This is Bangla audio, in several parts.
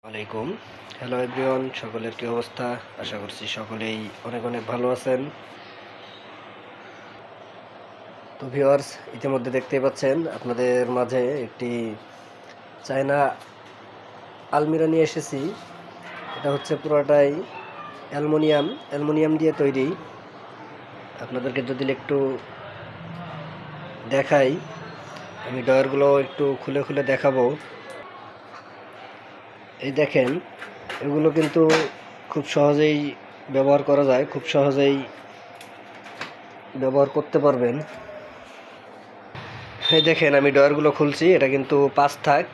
আলাইকুম। হ্যালো এভরিওয়ান, সকলের কি অবস্থা? আশা করছি সকলেই অনেক অনেক ভালো আছেন। তো ভিউয়ার্স, ইতিমধ্যে দেখতেই পাচ্ছেন আপনাদের মাঝে একটি চায়না আলমিরা নিয়ে এসেছি। এটা হচ্ছে পুরোটাই অ্যালুমিনিয়াম দিয়ে তৈরি। আপনাদেরকে যদি একটু দেখাই, আমি ডয়ারগুলো একটু খুলে খুলে দেখাবো। এই দেখেন, এগুলো কিন্তু খুব সহজেই ব্যবহার করা যায়, খুব সহজেই ব্যবহার করতে পারবেন। এই দেখেন, আমি ডয়ারগুলো খুলছি। এটা কিন্তু 5 থাক,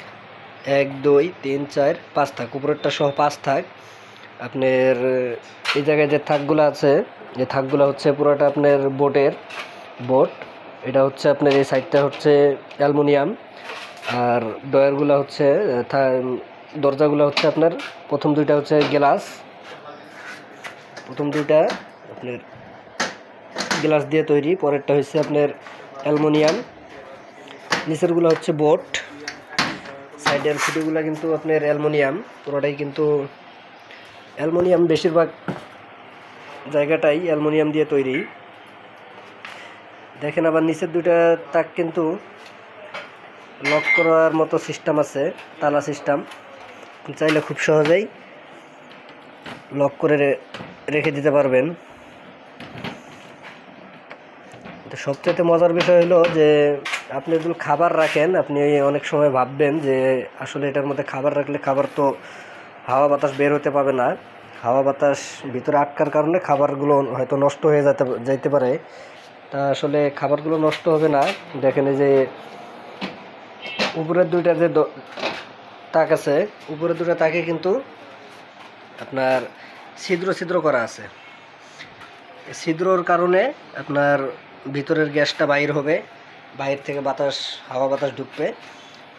1 2 3 4 5 থাক, উপরেরটা সহ 5 থাক। আপনার এই জায়গায় যে থাকগুলো আছে, এই থাকগুলো হচ্ছে পুরোটা আপনার বোট। এটা হচ্ছে আপনার এই সাইডটা হচ্ছে অ্যালুমিনিয়াম, আর ডয়ারগুলো হচ্ছে দরজাগুলো হচ্ছে আপনার প্রথম দুইটা হচ্ছে গ্লাস, প্রথম দুইটা আপনার গ্লাস দিয়ে তৈরি, পরেরটা হচ্ছে আপনার অ্যালুমিনিয়াম, নিচেরগুলো হচ্ছে বোট, সাইডের খুঁটিগুলো কিন্তু আপনার অ্যালুমিনিয়াম, পুরোটাই কিন্তু অ্যালুমিনিয়াম, বেশিরভাগ জায়গাটাই অ্যালুমিনিয়াম দিয়ে তৈরি। দেখেন, আবার নিচের দুইটা তাক কিন্তু লক করার মতো সিস্টেম আছে, তালা সিস্টেম। চাইলে খুব সহজেই লক করে রেখে দিতে পারবেন। তো সবচেয়ে মজার বিষয় হলো যে আপনি যদি খাবার রাখেন, আপনি অনেক সময় ভাববেন যে আসলে এটার মধ্যে খাবার রাখলে খাবার তো হাওয়া বাতাস বের হতে পাবে না, হাওয়া বাতাস ভিতরে আটকার কারণে খাবারগুলো হয়তো নষ্ট হয়ে যাইতে পারে। তা আসলে খাবারগুলো নষ্ট হবে না। দেখেন, এই যে উপরের দুইটা যে তাক আছে, উপরের দুটো তাকে কিন্তু আপনার ছিদ্র করা আছে। ছিদ্রর কারণে আপনার ভিতরের গ্যাসটা বাইর হবে, বাইরে থেকে হাওয়া বাতাস ঢুকবে,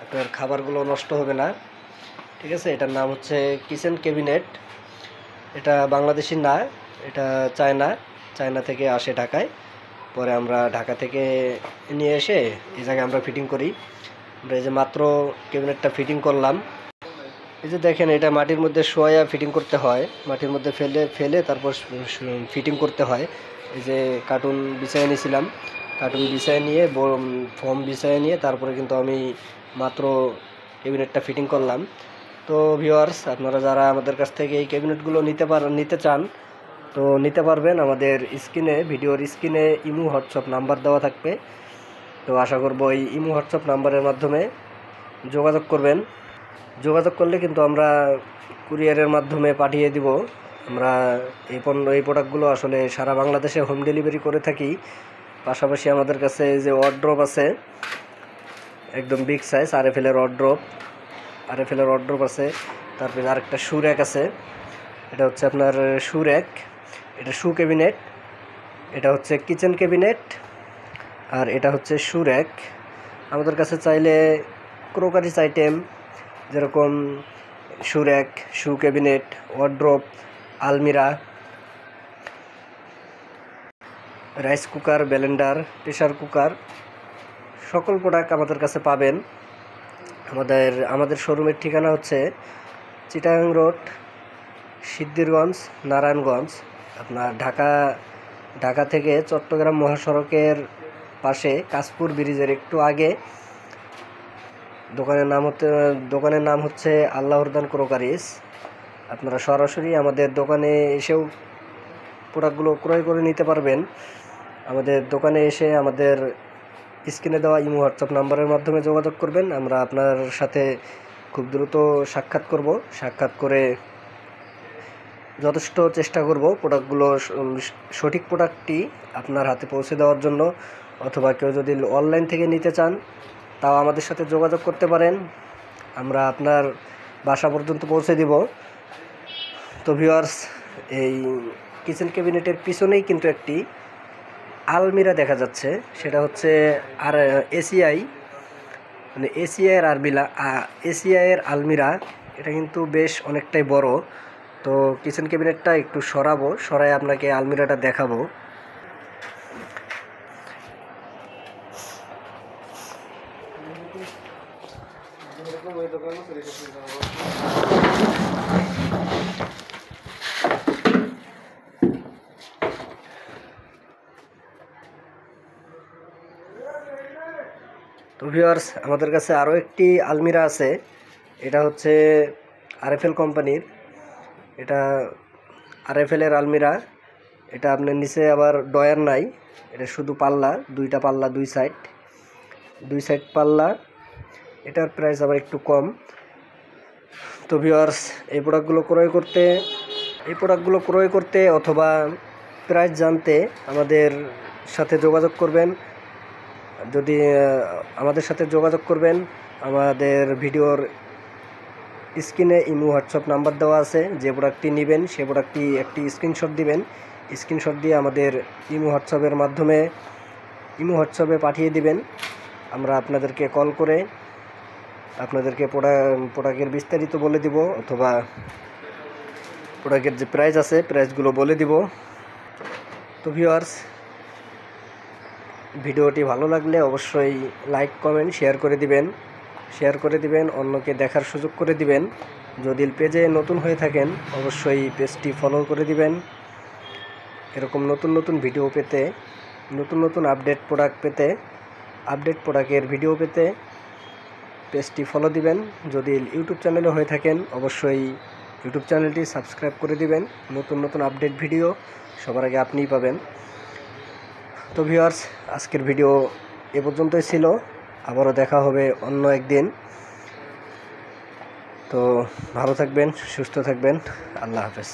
আপনার খাবারগুলো নষ্ট হবে না। ঠিক আছে, এটার নাম হচ্ছে কিচেন ক্যাবিনেট। এটা বাংলাদেশি না, এটা চায়না থেকে আসে ঢাকায়। পরে আমরা ঢাকা থেকে নিয়ে এসে এই জায়গায় আমরা ফিটিং করি। আমরা এই যে মাত্র ক্যাবিনেটটা ফিটিং করলাম। এই যে দেখেন, এটা মাটির মধ্যে শোয়া ফিটিং করতে হয়, মাটির মধ্যে ফেলে তারপর ফিটিং করতে হয়। এই যে কার্টুন বিছায় নিয়েছিলাম, কার্টুন বিছায় নিয়ে ফর্ম বিছায় নিয়ে তারপরে কিন্তু আমি মাত্র ক্যাবিনেটটা ফিটিং করলাম। তো ভিউয়ার্স, আপনারা যারা আমাদের কাছ থেকে এই ক্যাবিনেটগুলো নিতে চান তো নিতে পারবেন। আমাদের ভিডিওর স্ক্রিনে ইমো হোয়াটসঅ্যাপ নাম্বার দেওয়া থাকবে। তো আশা করবো এই ইমো হোয়াটসঅ্যাপ নাম্বারের মাধ্যমে যোগাযোগ করবেন। যোগাযোগ করলে কিন্তু আমরা কুরিয়ারের মাধ্যমে পাঠিয়ে দিব। আমরা এই প্রোডাক্টগুলো আসলে সারা বাংলাদেশে হোম ডেলিভারি করে থাকি। পাশাপাশি আমাদের কাছে যে ওয়ার্ড্রপ আছে, একদম বিগ সাইজ RFL এর ওয়ার্ড্রপ আছে। তারপরে আরেকটা শু র্যাক আছে, এটা হচ্ছে আপনার শু র্যাক, এটা শু ক্যাবিনেট, এটা হচ্ছে কিচেন ক্যাবিনেট, আর এটা হচ্ছে শু র্যাক। আমাদের কাছে চাইলে ক্রোকারিস আইটেম যেরকম shoe rack, shoe cabinet, wardrobe, আলমিরা, rice cooker, blender, pressure cooker, সকল প্রোডাক্ট আমাদের কাছে পাবেন। আমাদের শোরুমের ঠিকানা হচ্ছে চিটাগাং রোড, সিদ্ধিরগঞ্জ, নারায়ণগঞ্জ। আপনার ঢাকা থেকে চট্টগ্রাম মহাসড়কের পাশে কাশপুর ব্রিজের একটু আগে। দোকানের নাম হচ্ছে আল্লাহরদান ক্রোকারিস। আপনারা সরাসরি আমাদের দোকানে এসেও প্রোডাক্টগুলো ক্রয় করে নিতে পারবেন। আমাদের দোকানে এসে আমাদের স্ক্রিনে দেওয়া ইমো হোয়াটসঅ্যাপ নাম্বারের মাধ্যমে যোগাযোগ করবেন। আমরা আপনার সাথে খুব দ্রুত সাক্ষাৎ করে যথেষ্ট চেষ্টা করব প্রোডাক্টগুলো, সঠিক প্রোডাক্টটি আপনার হাতে পৌঁছে দেওয়ার জন্য। অথবা কেউ যদি অনলাইন থেকে নিতে চান তাও আমাদের সাথে যোগাযোগ করতে পারেন, আমরা আপনার বাসা পর্যন্ত পৌঁছে দিব। তো ভিউয়ার্স, এই কিচেন ক্যাবিনেটের পিছনেই কিন্তু একটি আলমিরা দেখা যাচ্ছে, সেটা হচ্ছে আর এসিআই এর আলমিরা। এটা কিন্তু বেশ অনেকটাই বড়। তো কিচেন ক্যাবিনেটটা একটু সরাই আপনাকে আলমিরাটা দেখাবো। ভিউয়ার্স, আমাদের কাছে আরও একটি আলমিরা আছে। এটা হচ্ছে আরএফএল কোম্পানির। এটা আরএফএলের আলমিরা। এটা আপনার নিচে আবার ডয়ার নাই, এটা শুধু পাল্লা, দুইটা পাল্লা, দুই সাইড পাল্লা। এটার প্রাইস আবার একটু কম। তো ভিউয়ার্স, এই প্রোডাক্টগুলো ক্রয় করতে অথবা প্রাইস জানতে আমাদের সাথে যোগাযোগ করবেন। আমাদের ভিডিওর স্ক্রিনে ইমো হোয়াটসঅ্যাপ নাম্বার দেওয়া আছে। যে প্রোডাক্টটি নেবেন সে প্রোডাক্টটি একটি স্ক্রিনশট দিবেন। স্ক্রিনশট দিয়ে আমাদের ইমো হোয়াটসঅ্যাপে পাঠিয়ে দিবেন। আমরা আপনাদেরকে কল করে আপনাদেরকে প্রোডাক্টের বিস্তারিত বলে দিব, অথবা প্রোডাক্টের যে প্রাইস আছে প্রাইসগুলো বলে দিব। তো ভিউয়ার্স, ভিডিওটি ভালো লাগলে অবশ্যই লাইক, কমেন্ট, শেয়ার করে দিবেন, অন্যকে দেখার সুযোগ করে দিবেন। যদি পেজে নতুন হয়ে থাকেন অবশ্যই পেজটি ফলো করে দিবেন। এরকম নতুন ভিডিও পেতে, নতুন আপডেট প্রোডাক্টের ভিডিও পেতে পেজটি ফলো দিবেন। যদি ইউটিউব চ্যানেলে হয়ে থাকেন অবশ্যই ইউটিউব চ্যানেলটি সাবস্ক্রাইব করে দিবেন। নতুন আপডেট ভিডিও সবার আগে আপনিই পাবেন। তো ভিউয়ার্স, আজকের ভিডিও এ পর্যন্তই ছিল। আবারও দেখা হবে অন্য একদিন। তো ভালো থাকবেন, সুস্থ থাকবেন। আল্লাহ হাফেজ।